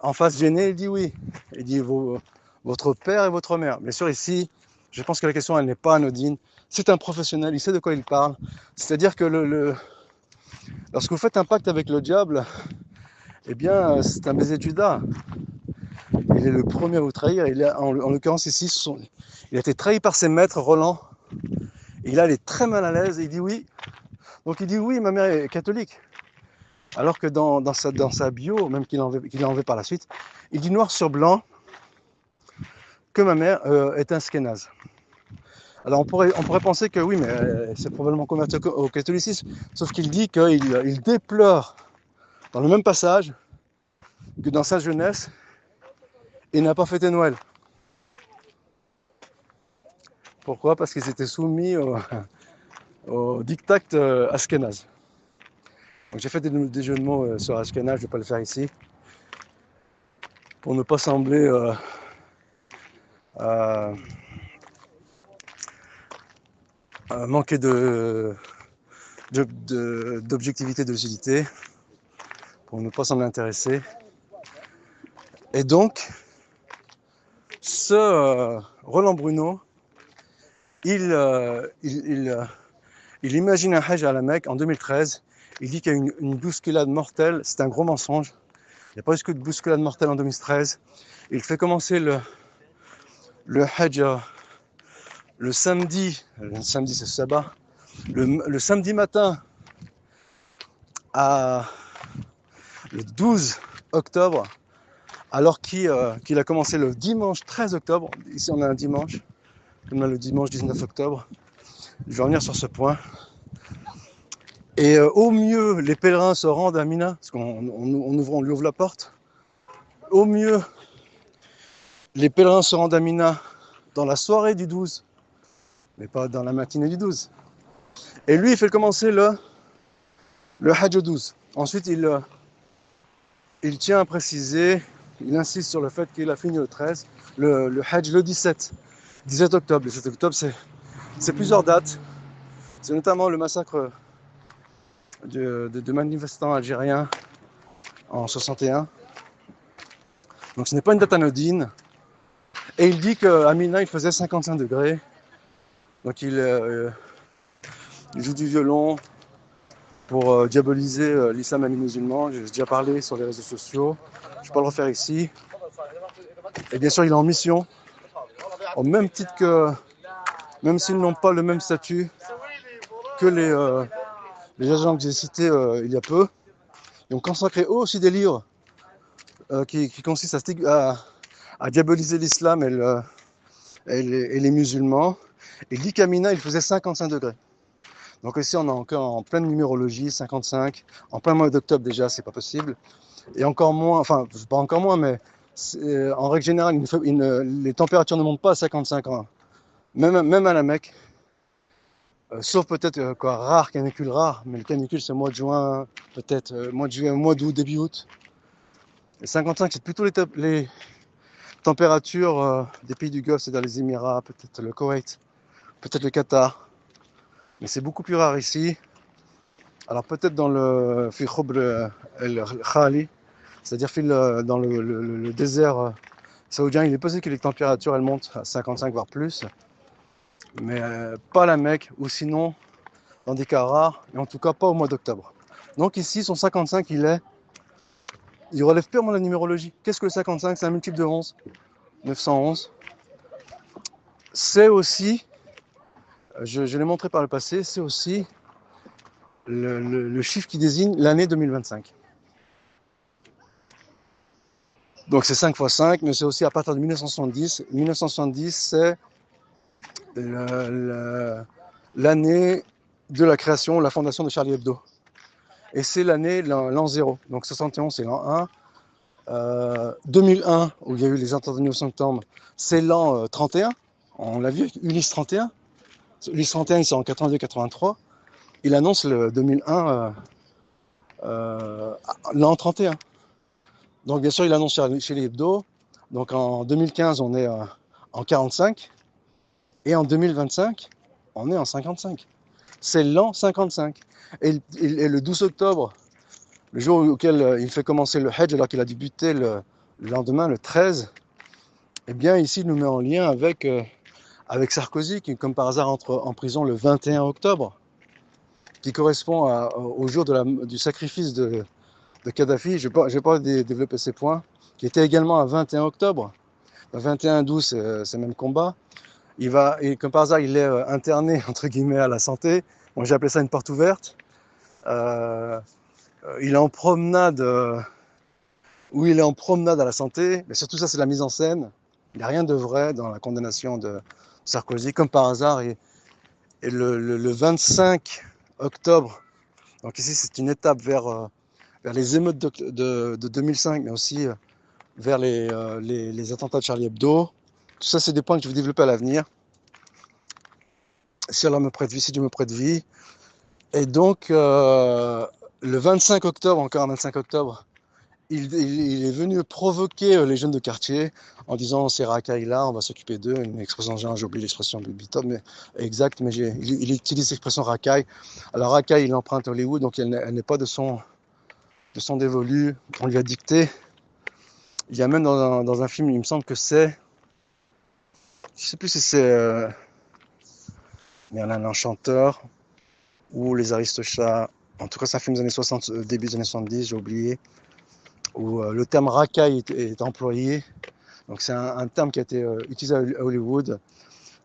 En face gêné, il dit oui. Il dit vos votre père et votre mère. Bien sûr, ici, je pense que la question, elle n'est pas anodine. C'est un professionnel, il sait de quoi il parle. C'est-à-dire que lorsque vous faites un pacte avec le diable, eh bien, c'est un baiser de Judas. Il est le premier à vous trahir. En l'occurrence ici, il a été trahi par ses maîtres, Roland. Et là, il est très mal à l'aise. Il dit oui. Donc il dit oui, ma mère est catholique. Alors que dans sa bio, même qu'il a enlevé par la suite, il dit noir sur blanc que ma mère est un skénaze. Alors on pourrait penser que oui, mais c'est probablement converti au catholicisme, sauf qu'il dit qu'il déplore dans le même passage que dans sa jeunesse, il n'a pas fêté Noël. Pourquoi? Parce qu'ils étaient soumis au diktat ashkénaze. Donc j'ai fait des jeux de mots sur ashkénaze, je ne vais pas le faire ici, pour ne pas sembler manquer d'objectivité, de lucidité, pour ne pas s'en intéresser. Et donc, ce Roland Bruno, il imagine un Hajj à la Mecque en 2013. Il dit qu'il y a une bousculade mortelle. C'est un gros mensonge. Il n'y a pas eu que de bousculade mortelle en 2013. Il fait commencer le Hajj le samedi c'est le sabbat, le samedi matin le 12 octobre, alors qu'il a commencé le dimanche 13 octobre. Ici on a un dimanche, comme le dimanche 19 octobre. Je vais revenir sur ce point. Et au mieux, les pèlerins se rendent à Mina, parce on lui ouvre la porte. Au mieux, les pèlerins se rendent à Mina dans la soirée du 12, mais pas dans la matinée du 12. Et lui, il fait commencer le Hajj au 12. Ensuite, il tient à préciser, il insiste sur le fait qu'il a fini le 13, le Hajj le 17 octobre. Le 17 octobre, c'est plusieurs dates. C'est notamment le massacre de manifestants algériens en 61. Donc ce n'est pas une date anodine. Et il dit qu'à Mina, il faisait 55 degrés. Donc il joue du violon pour diaboliser l'islam et les musulmans. J'ai déjà parlé sur les réseaux sociaux. Je ne vais pas le refaire ici. Et bien sûr, il est en mission. Au même titre que, même s'ils n'ont pas le même statut que les agents que j'ai cités il y a peu, ils ont consacré eux aussi des livres qui consistent à diaboliser l'islam et les musulmans. Il dit qu'à Mina, il faisait 55 degrés. Donc ici, on est encore en pleine numérologie, 55. En plein mois d'octobre déjà, c'est pas possible. Et encore moins, enfin, pas encore moins, mais en règle générale, les températures ne montent pas à 55 ans. Même à la Mecque. Sauf peut-être rare, canicule rare, mais le canicule c'est mois de juin, peut-être mois de juillet, mois d'août, début août. Et 55 c'est plutôt les températures des pays du Golfe, c'est-à-dire les Émirats, peut-être le Koweït, peut-être le Qatar. Mais c'est beaucoup plus rare ici. Alors peut-être dans le Fi Khobr el Khali, c'est-à-dire dans le désert saoudien, il est possible que les températures elles montent à 55 voire plus. Mais pas la Mecque, ou sinon dans des cas rares, et en tout cas pas au mois d'octobre. Donc ici, son 55, il relève purement la numérologie. Qu'est-ce que le 55? C'est un multiple de 11, 911. C'est aussi, je l'ai montré par le passé, c'est aussi le chiffre qui désigne l'année 2025. Donc c'est 5 x 5, mais c'est aussi à partir de 1970. 1970, c'est l'année de la création, la fondation de Charlie Hebdo. Et c'est l'an 0. Donc 71, c'est l'an 1. 2001, où il y a eu les attentats du 9 septembre, c'est l'an 31. On l'a vu avec Ulysse 31. Ulysse 31, c'est en 82-83. Il annonce le 2001 l'an 31. Donc bien sûr, il annonce chez les Hebdo. Donc en 2015, on est en 45. Et en 2025, on est en 55. C'est l'an 55. Et le 12 octobre, le jour auquel il fait commencer le Hajj, alors qu'il a débuté le lendemain, le 13, eh bien ici il nous met en lien avec Sarkozy, qui comme par hasard entre en prison le 21 octobre, qui correspond au jour du sacrifice de Kadhafi. Je vais pas développer ces points, qui était également un 21 octobre. Le 21-12, c'est le même combat. Et comme par hasard, il est interné, entre guillemets, à la santé. Moi, j'ai appelé ça une porte ouverte. Euh, il est en promenade, il est en promenade à la santé, mais surtout ça, c'est la mise en scène. Il n'y a rien de vrai dans la condamnation de Sarkozy, comme par hasard. Et le 25 octobre, donc ici, c'est une étape vers les émeutes de 2005, mais aussi vers les attentats de Charlie Hebdo. Tout ça, c'est des points que je vais développer à l'avenir. Si Allah me prête vie, si Dieu me prête vie. Et donc, le 25 octobre, encore un 25 octobre, il est venu provoquer les jeunes de quartier en disant ces racailles-là, on va s'occuper d'eux. Une expression, j'ai oublié l'expression mais exact, mais il utilise l'expression racaille. Alors, racaille, il emprunte Hollywood, donc elle n'est pas de son dévolu. On lui a dicté. Il y a même dans un film, il me semble que c'est. Je ne sais plus si c'est. Mais il y en a un enchanteur ou les Aristochats. En tout cas, c'est un film des années 60, début des années 70, j'ai oublié. Où le terme racaille est employé. Donc c'est un terme qui a été utilisé à Hollywood.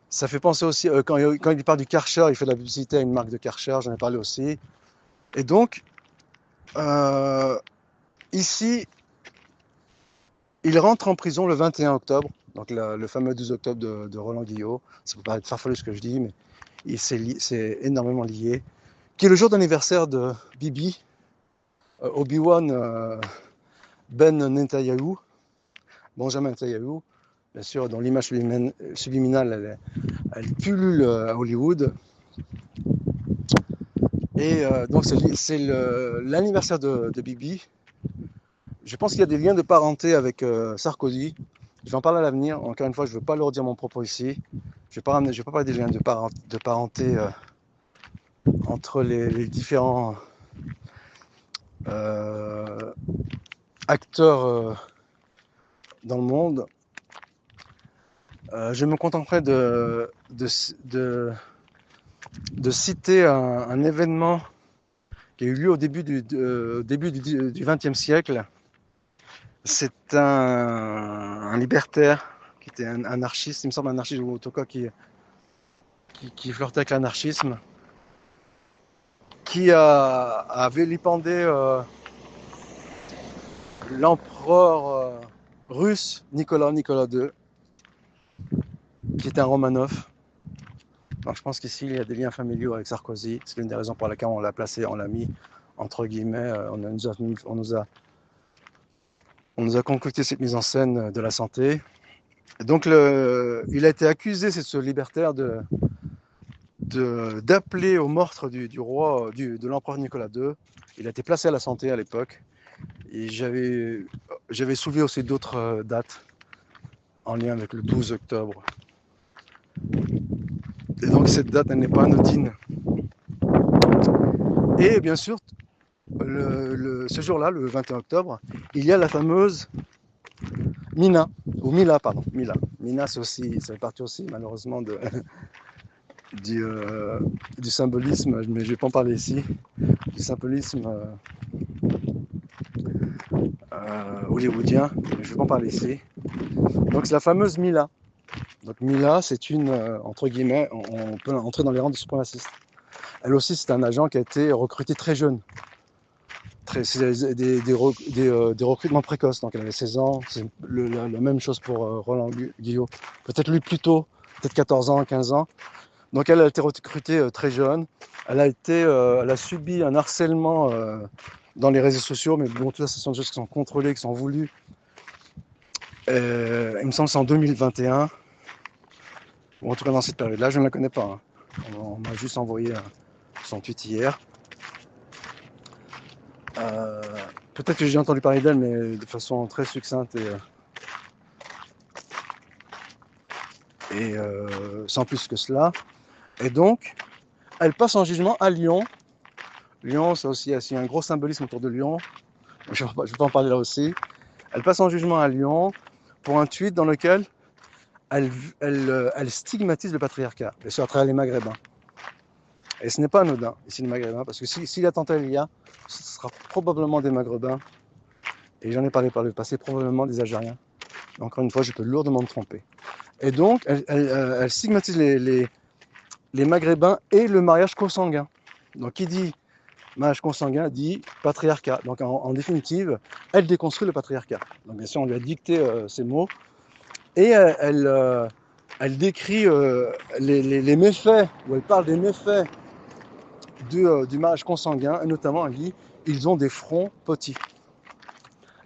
Ça fait penser aussi, quand il parle du Karcher, il fait de la publicité à une marque de Karcher, j'en ai parlé aussi. Et donc, ici, il rentre en prison le 21 octobre, donc le fameux 12 octobre de Roland Guillot. Ça peut paraître farfelu ce que je dis, mais c'est énormément lié. Qui est le jour d'anniversaire de Bibi, Obi-Wan Ben Netanyahu, Benjamin Netanyahu, bien sûr, dont l'image subliminale, elle pullule à Hollywood. Et donc c'est l'anniversaire de Bibi. Je pense qu'il y a des liens de parenté avec Sarkozy. Je vais en parler à l'avenir. Encore une fois, je ne veux pas leur dire mon propos ici. Je ne vais pas parler des liens de parenté entre les différents acteurs dans le monde. Je me contenterai de citer un événement qui a eu lieu au début du XXe siècle. C'est un libertaire qui était un anarchiste, il me semble un anarchiste ou en tout cas qui flirtait avec l'anarchisme, qui a vilipendé l'empereur russe Nicolas II, qui était un Romanov. Donc je pense qu'ici il y a des liens familiaux avec Sarkozy. C'est l'une des raisons pour laquelle on l'a placé, on l'a mis entre guillemets, on nous a concocté cette mise en scène de la santé. Et donc il a été accusé, c'est ce libertaire, d'appeler au meurtre du roi, de l'empereur Nicolas II. Il a été placé à la santé à l'époque. Et j'avais soulevé aussi d'autres dates en lien avec le 12 octobre. Et donc cette date, elle n'est pas anodine. Et bien sûr, ce jour-là, le 21 octobre, il y a la fameuse Mina, ou Mila, pardon, Mila. Mina, ça fait partie aussi, malheureusement, du symbolisme, mais je ne vais pas en parler ici, du symbolisme hollywoodien, mais je ne vais pas en parler ici. Donc c'est la fameuse Mila. Donc Mila, c'est une, entre guillemets, on peut entrer dans les rangs des suprémacistes. Elle aussi, c'est un agent qui a été recruté très jeune. C'est des recrutements précoces, donc elle avait 16 ans, c'est la même chose pour Roland Guillot. Peut-être lui plus tôt, peut-être 14 ans, 15 ans. Donc elle a été recrutée très jeune, elle a subi un harcèlement dans les réseaux sociaux, mais bon, tout ça, ce sont des choses qui sont contrôlées, qui sont voulues. Il me semble que c'est en 2021, ou en tout cas dans cette période-là, je ne la connais pas. Hein. On m'a juste envoyé son tweet hier. Peut-être que j'ai entendu parler d'elle, mais de façon très succincte et sans plus que cela. Et donc, elle passe en jugement à Lyon. Lyon, c'est aussi un gros symbolisme autour de Lyon. Je ne vais pas en parler là aussi. Elle passe en jugement à Lyon pour un tweet dans lequel elle stigmatise le patriarcat, et ce à travers les Maghrébins. Et ce n'est pas anodin, ici les Maghrébins, parce que si l'attentat il y a, ce sera probablement des Maghrébins, et j'en ai parlé par le passé, probablement des Algériens. Encore une fois, je peux lourdement me tromper. Et donc, elle stigmatise les Maghrébins et le mariage consanguin. Donc, qui dit mariage consanguin dit patriarcat. Donc, en définitive, elle déconstruit le patriarcat. Donc, bien sûr, on lui a dicté ces mots, et elle décrit les méfaits, ou elle parle des méfaits du mariage consanguin, et notamment, elle dit ils ont des fronts petits.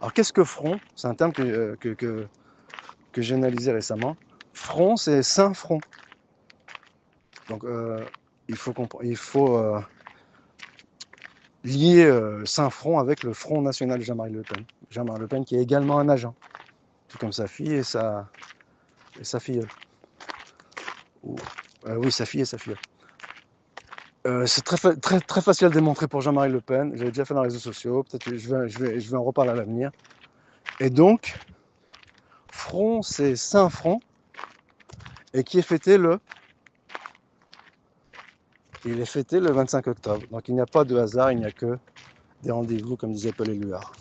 Alors, qu'est-ce que front? C'est un terme que j'ai analysé récemment. Front, c'est saint front. Donc, il faut lier Saint-Front avec le Front National de Jean-Marie Le Pen. Jean-Marie Le Pen qui est également un agent, tout comme sa fille et sa filleule. Oui, sa fille et sa filleule. C'est très facile à démontrer pour Jean-Marie Le Pen. J'avais déjà fait dans les réseaux sociaux. Peut-être que je vais en reparler à l'avenir. Et donc, Front, c'est Saint-Front, et qui est fêté il est fêté le 25 octobre. Donc il n'y a pas de hasard, il n'y a que des rendez-vous, comme disait Paul Éluard.